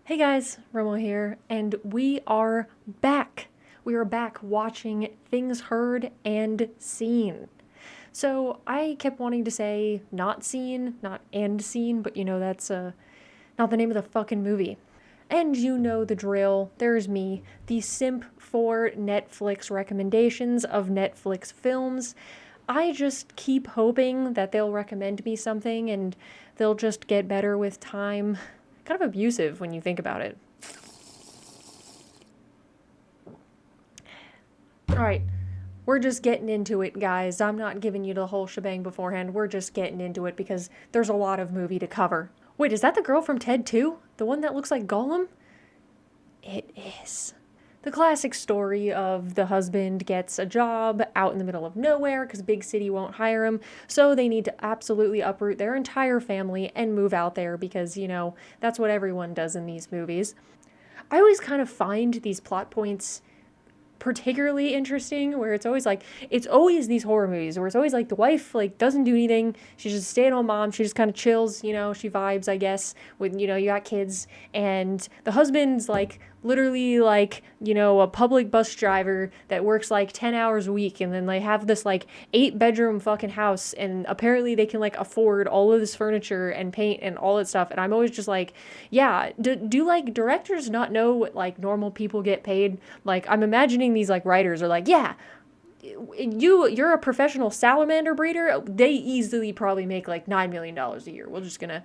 Hey guys, Romo here, and we are back. We are back watching Things Heard and Seen. So I kept wanting to say not seen, not and seen, but that's not the name of the fucking movie. And you know the drill. There's me, the simp for Netflix recommendations of Netflix films. I just keep hoping that they'll recommend me something and they'll just get better with time. Kind of abusive when you think about it. All right, we're just getting into it, guys. I'm not giving you the whole shebang beforehand. We're just getting into it because there's a lot of movie to cover. Wait, is that the girl from Ted 2? The one that looks like Gollum? It is. The classic story of the husband gets a job out in the middle of nowhere because big city won't hire him, so they need to absolutely uproot their entire family and move out there because, that's what everyone does in these movies. I always kind of find these plot points particularly interesting where it's always these horror movies where it's always like the wife like doesn't do anything, she's just a stay-at-home mom, she just kind of chills, she vibes, I guess, with you got kids, and the husband's like literally like a public bus driver that works like 10 hours a week, and then they have this like 8-bedroom fucking house, and apparently they can like afford all of this furniture and paint and all that stuff, and I'm always just like, yeah, do like directors not know what like normal people get paid? Like, I'm imagining these like writers are like, yeah, you're a professional salamander breeder, they easily probably make like $9 million a year. We're just gonna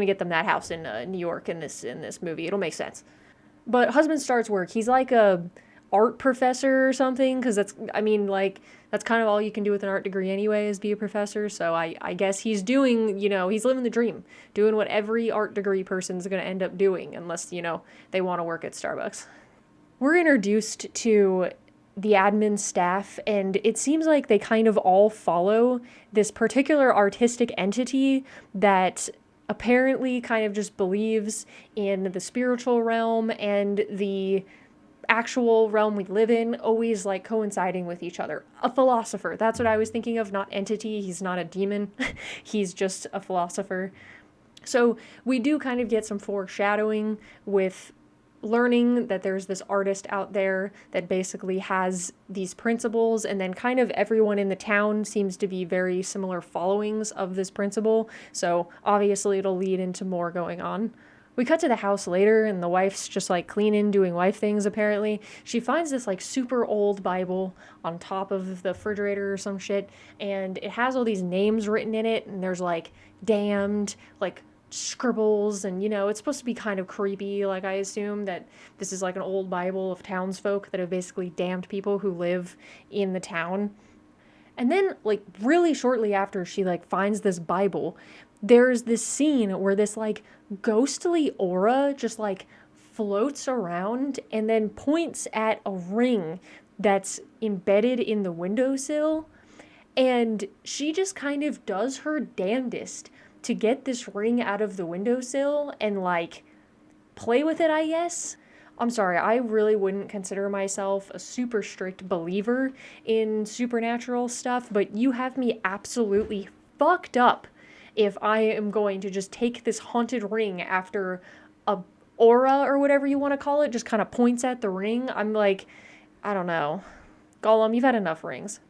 get them that house in New York in this movie. It'll make sense. But husband starts work. He's like a art professor or something, because that's kind of all you can do with an art degree anyway, is be a professor. So I guess he's doing, he's living the dream, doing what every art degree person's going to end up doing, unless, they want to work at Starbucks. We're introduced to the admin staff, and it seems like they kind of all follow this particular artistic entity that apparently kind of just believes in the spiritual realm and the actual realm we live in always like coinciding with each other. A philosopher. That's what I was thinking of, not entity. He's not a demon. He's just a philosopher. So we do kind of get some foreshadowing with learning that there's this artist out there that basically has these principles, and then kind of everyone in the town seems to be very similar followings of this principle, so obviously it'll lead into more going on. We cut to the house later, and the wife's just like cleaning, doing wife things apparently. She finds this like super old Bible on top of the refrigerator or some shit, and it has all these names written in it, and there's like damned, like scribbles, and it's supposed to be kind of creepy. Like, I assume that this is like an old Bible of townsfolk that have basically damned people who live in the town. And then like really shortly after she like finds this Bible, there's this scene where this like ghostly aura just like floats around and then points at a ring that's embedded in the windowsill, and she just kind of does her damnedest to get this ring out of the windowsill and like play with it, I guess. I'm sorry, I really wouldn't consider myself a super strict believer in supernatural stuff, but you have me absolutely fucked up if I am going to just take this haunted ring after a aura or whatever you want to call it just kind of points at the ring. I'm like, I don't know. Gollum, you've had enough rings.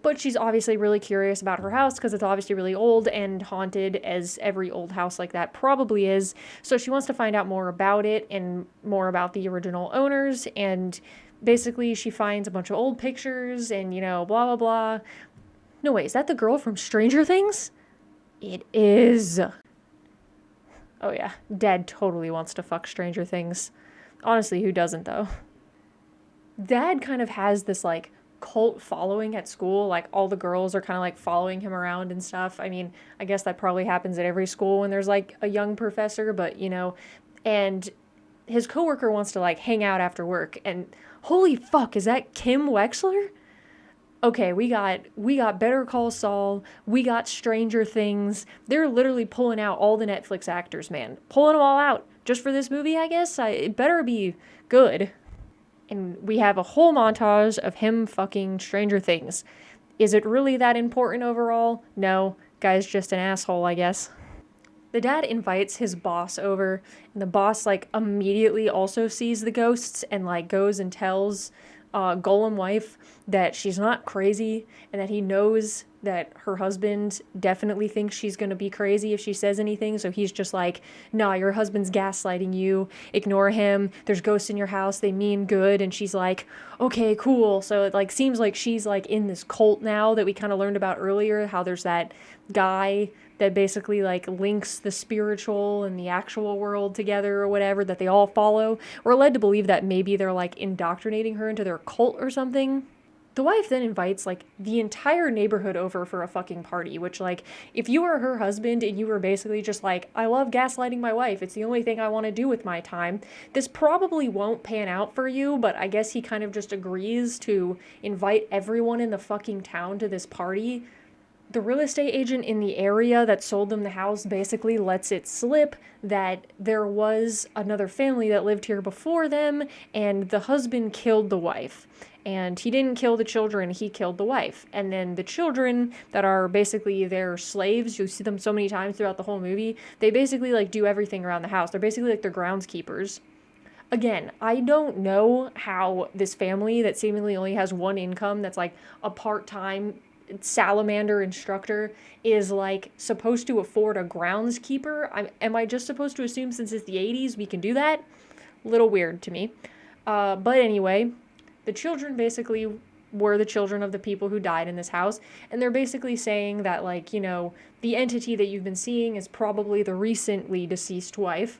But she's obviously really curious about her house because it's obviously really old and haunted, as every old house like that probably is. So she wants to find out more about it and more about the original owners. And basically she finds a bunch of old pictures and, blah, blah, blah. No, wait, is that the girl from Stranger Things? It is. Oh yeah, Dad totally wants to fuck Stranger Things. Honestly, who doesn't though? Dad kind of has this like cult following at school. Like, all the girls are kind of like following him around and stuff. I mean, I guess that probably happens at every school when there's like a young professor, but and his coworker wants to like hang out after work, and holy fuck, is that Kim Wexler? Okay, we got Better Call Saul, we got Stranger Things. They're literally pulling out all the Netflix actors, man. Pulling them all out just for this movie, I guess. It better be good. And we have a whole montage of him fucking Stranger Things. Is it really that important overall? No. Guy's just an asshole, I guess. The dad invites his boss over, and the boss like immediately also sees the ghosts and like goes and tells Golem wife that she's not crazy and that he knows that her husband definitely thinks she's gonna be crazy if she says anything. So he's just like, "Nah, your husband's gaslighting you. Ignore him. There's ghosts in your house. They mean good." And she's like, "Okay, cool." So it like seems like she's like in this cult now that we kind of learned about earlier. How there's that guy that basically like links the spiritual and the actual world together or whatever that they all follow. We're led to believe that maybe they're like indoctrinating her into their cult or something. The wife then invites like the entire neighborhood over for a fucking party, which like if you were her husband and you were basically just like, "I love gaslighting my wife. It's the only thing I want to do with my time." This probably won't pan out for you, but I guess he kind of just agrees to invite everyone in the fucking town to this party. The real estate agent in the area that sold them the house basically lets it slip that there was another family that lived here before them, and the husband killed the wife. And he didn't kill the children, he killed the wife. And then the children that are basically their slaves, you see them so many times throughout the whole movie, they basically like do everything around the house. They're basically like their groundskeepers. Again, I don't know how this family that seemingly only has one income, that's like a part-time salamander instructor, is like supposed to afford a groundskeeper. Am I just supposed to assume since it's the 80s we can do that? Little weird to me. But anyway, the children basically were the children of the people who died in this house, and they're basically saying that like, you know, the entity that you've been seeing is probably the recently deceased wife.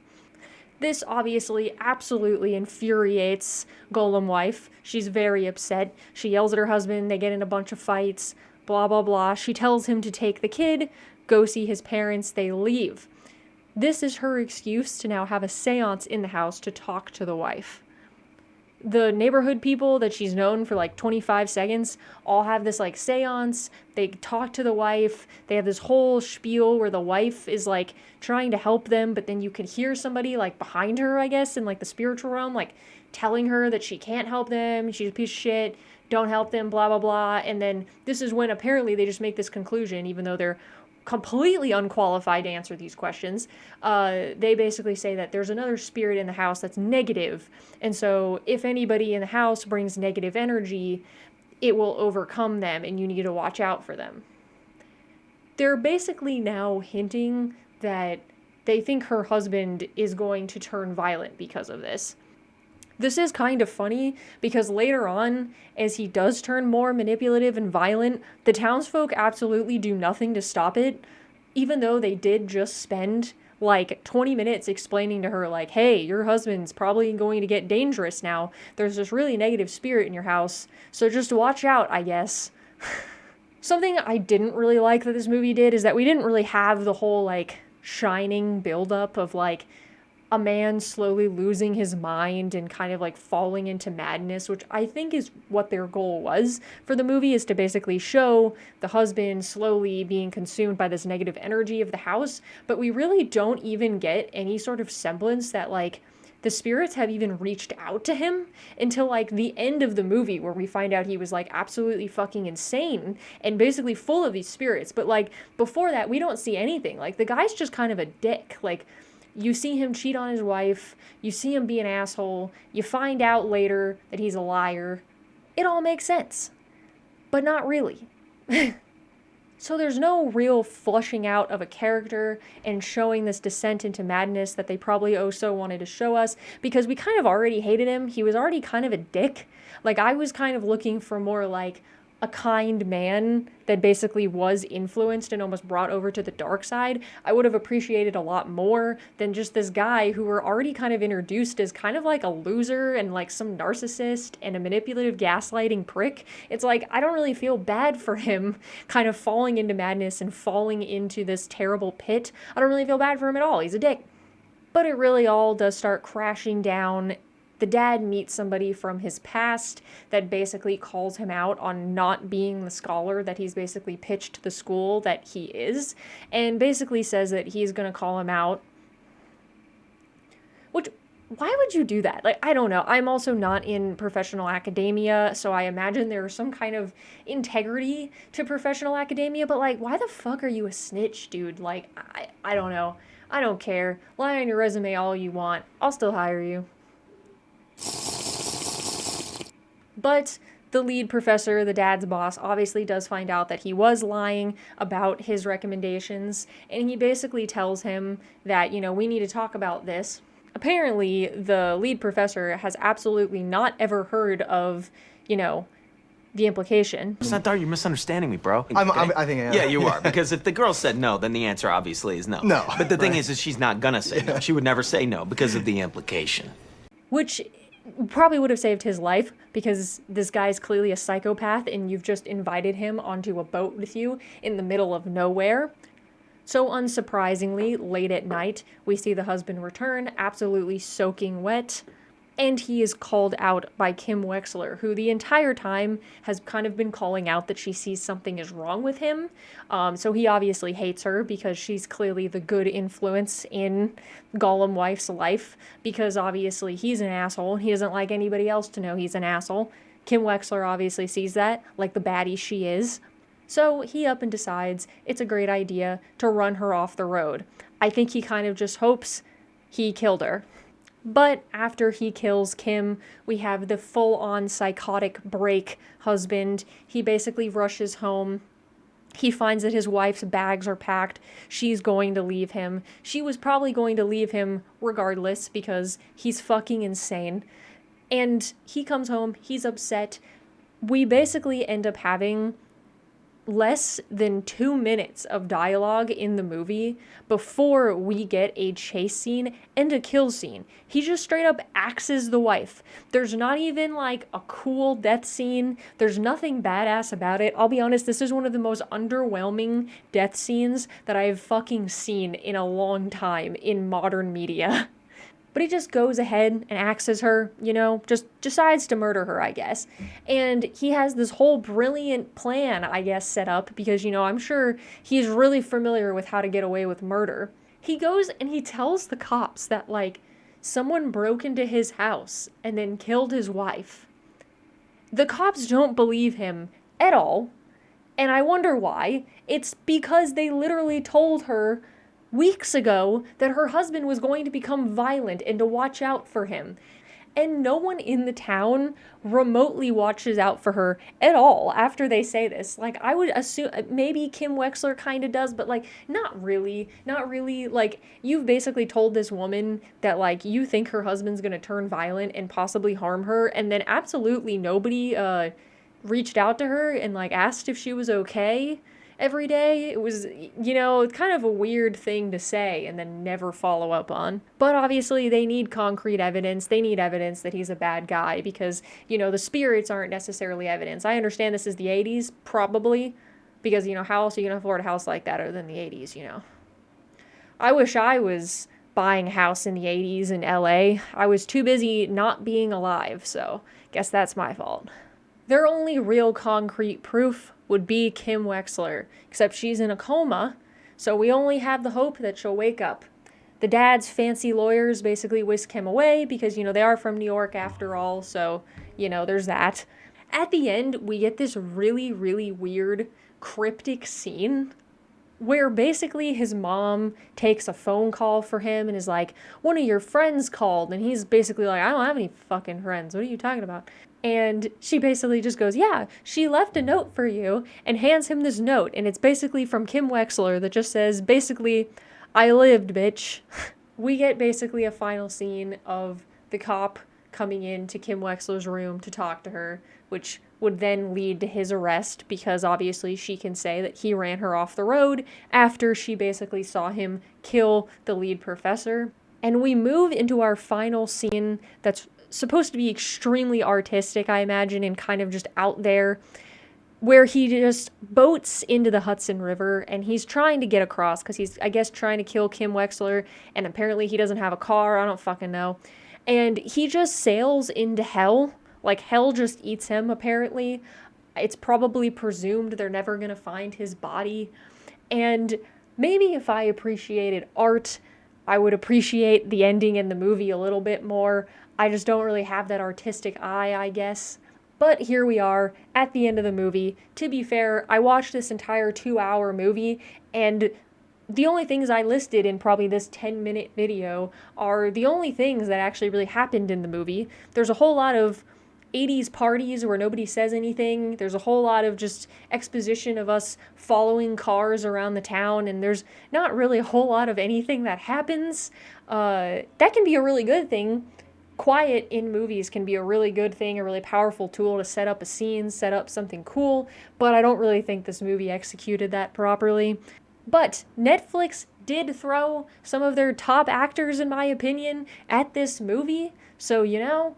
This obviously absolutely infuriates Golem wife. She's very upset. She yells at her husband, they get in a bunch of fights, blah blah blah. She tells him to take the kid, go see his parents, they leave. This is her excuse to now have a seance in the house to talk to the wife. The neighborhood people that she's known for like 25 seconds all have this like seance. They talk to the wife. They have this whole spiel where the wife is like trying to help them, but then you can hear somebody like behind her, I guess, in like the spiritual realm, like telling her that she can't help them. She's a piece of shit. Don't help them, blah, blah, blah. And then this is when apparently they just make this conclusion, even though they're completely unqualified to answer these questions. They basically say that there's another spirit in the house that's negative, and so if anybody in the house brings negative energy, it will overcome them, and you need to watch out for them. They're basically now hinting that they think her husband is going to turn violent because of this. This is kind of funny because later on, as he does turn more manipulative and violent, the townsfolk absolutely do nothing to stop it, even though they did just spend like 20 minutes explaining to her like, "Hey, your husband's probably going to get dangerous now. There's this really negative spirit in your house, so just watch out, I guess." Something I didn't really like that this movie did is that we didn't really have the whole like shining buildup of like a man slowly losing his mind and kind of like falling into madness, which I think is what their goal was for the movie, is to basically show the husband slowly being consumed by this negative energy of the house. But we really don't even get any sort of semblance that like the spirits have even reached out to him until like the end of the movie, where we find out he was like absolutely fucking insane and basically full of these spirits. But like before that, we don't see anything. Like the guy's just kind of a dick. Like, you see him cheat on his wife, you see him be an asshole, you find out later that he's a liar. It all makes sense, but not really. So there's no real flushing out of a character and showing this descent into madness that they probably so wanted to show us, because we kind of already hated him. He was already kind of a dick. Like, I was kind of looking for more like a kind man that basically was influenced and almost brought over to the dark side. I would have appreciated a lot more than just this guy who were already kind of introduced as kind of like a loser and like some narcissist and a manipulative gaslighting prick. It's like, I don't really feel bad for him kind of falling into madness and falling into this terrible pit. I don't really feel bad for him at all. He's a dick. But it really all does start crashing down. The dad meets somebody from his past that basically calls him out on not being the scholar that he's basically pitched to the school that he is, and basically says that he's going to call him out. Which, why would you do that? Like, I don't know. I'm also not in professional academia, so I imagine there's some kind of integrity to professional academia, but like, why the fuck are you a snitch, dude? Like, I don't know. I don't care. Lie on your resume all you want. I'll still hire you. But the lead professor, the dad's boss, obviously does find out that he was lying about his recommendations, and he basically tells him that, we need to talk about this. Apparently, the lead professor has absolutely not ever heard of, the implication. I thought you're misunderstanding me, bro. I think I am. Yeah, you are. Because if the girl said no, then the answer obviously is no. No. But the thing is she's not gonna say no. She would never say no because of the implication. Which probably would have saved his life, because this guy's clearly a psychopath and you've just invited him onto a boat with you in the middle of nowhere. So unsurprisingly, late at night, we see the husband return, absolutely soaking wet, and he is called out by Kim Wexler, who the entire time has kind of been calling out that she sees something is wrong with him. So he obviously hates her because she's clearly the good influence in Gollum wife's life, because obviously he's an asshole and he doesn't like anybody else to know he's an asshole. Kim Wexler obviously sees that, like the baddie she is. So he up and decides it's a great idea to run her off the road. I think he kind of just hopes he killed her. But after he kills Kim, we have the full-on psychotic break husband. He basically rushes home. He finds that his wife's bags are packed. She's going to leave him. She was probably going to leave him regardless because he's fucking insane. And he comes home. He's upset. We basically end up having less than 2 minutes of dialogue in the movie before we get a chase scene and a kill scene. He just straight up axes the wife. There's not even like a cool death scene. There's nothing badass about it. I'll be honest, this is one of the most underwhelming death scenes that I've fucking seen in a long time in modern media. But he just goes ahead and axes her, just decides to murder her, I guess. And he has this whole brilliant plan, I guess, set up because, I'm sure he's really familiar with how to get away with murder. He goes and he tells the cops that, someone broke into his house and then killed his wife. The cops don't believe him at all. And I wonder why. It's because they literally told her weeks ago that her husband was going to become violent and to watch out for him. And no one in the town remotely watches out for her at all after they say this. I would assume maybe Kim Wexler kind of does, but not really. You've basically told this woman that you think her husband's going to turn violent and possibly harm her, and then absolutely nobody reached out to her and asked if she was okay every day. It was, kind of a weird thing to say and then never follow up on. But obviously they need concrete evidence. They need evidence that he's a bad guy because, the spirits aren't necessarily evidence. I understand this is the 80s, probably, because, how else are you going to afford a house like that other than the 80s, I wish I was buying a house in the 80s in LA. I was too busy not being alive, so guess that's my fault. Their only real concrete proof would be Kim Wexler, except she's in a coma, so we only have the hope that she'll wake up. The dad's fancy lawyers basically whisk him away because, they are from New York after all, so, there's that. At the end, we get this really, really weird, cryptic scene where basically his mom takes a phone call for him and is like, one of your friends called, and he's basically like, I don't have any fucking friends, what are you talking about? And she basically just goes, yeah, she left a note for you, and hands him this note, and it's basically from Kim Wexler that just says, basically, I lived, bitch. We get basically a final scene of the cop coming into Kim Wexler's room to talk to her, which would then lead to his arrest because obviously she can say that he ran her off the road after she basically saw him kill the lead professor. And we move into our final scene that's supposed to be extremely artistic, I imagine, and kind of just out there, where he just boats into the Hudson River and he's trying to get across because he's, I guess, trying to kill Kim Wexler, and apparently he doesn't have a car, I don't fucking know. And he just sails into hell, hell just eats him, apparently. It's probably presumed they're never gonna find his body. And maybe if I appreciated art, I would appreciate the ending in the movie a little bit more. I just don't really have that artistic eye, I guess. But here we are at the end of the movie. To be fair, I watched this entire 2-hour movie, and the only things I listed in probably this 10-minute video are the only things that actually really happened in the movie. There's a whole lot of 80s parties where nobody says anything. There's a whole lot of just exposition of us following cars around the town, and there's not really a whole lot of anything that happens. That can be a really good thing. Quiet in movies can be a really good thing, a really powerful tool to set up a scene, set up something cool, but I don't really think this movie executed that properly. But Netflix did throw some of their top actors, in my opinion, at this movie. So,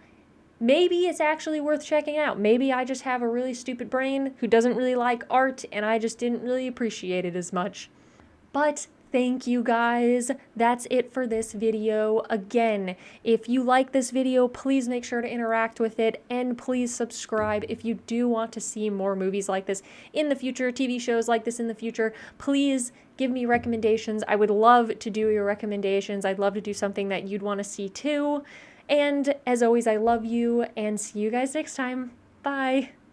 maybe it's actually worth checking out. Maybe I just have a really stupid brain who doesn't really like art and I just didn't really appreciate it as much. But thank you guys. That's it for this video. Again, if you like this video, please make sure to interact with it and please subscribe if you do want to see more movies like this in the future, TV shows like this in the future. Please give me recommendations. I would love to do your recommendations. I'd love to do something that you'd want to see too. And as always, I love you and see you guys next time. Bye.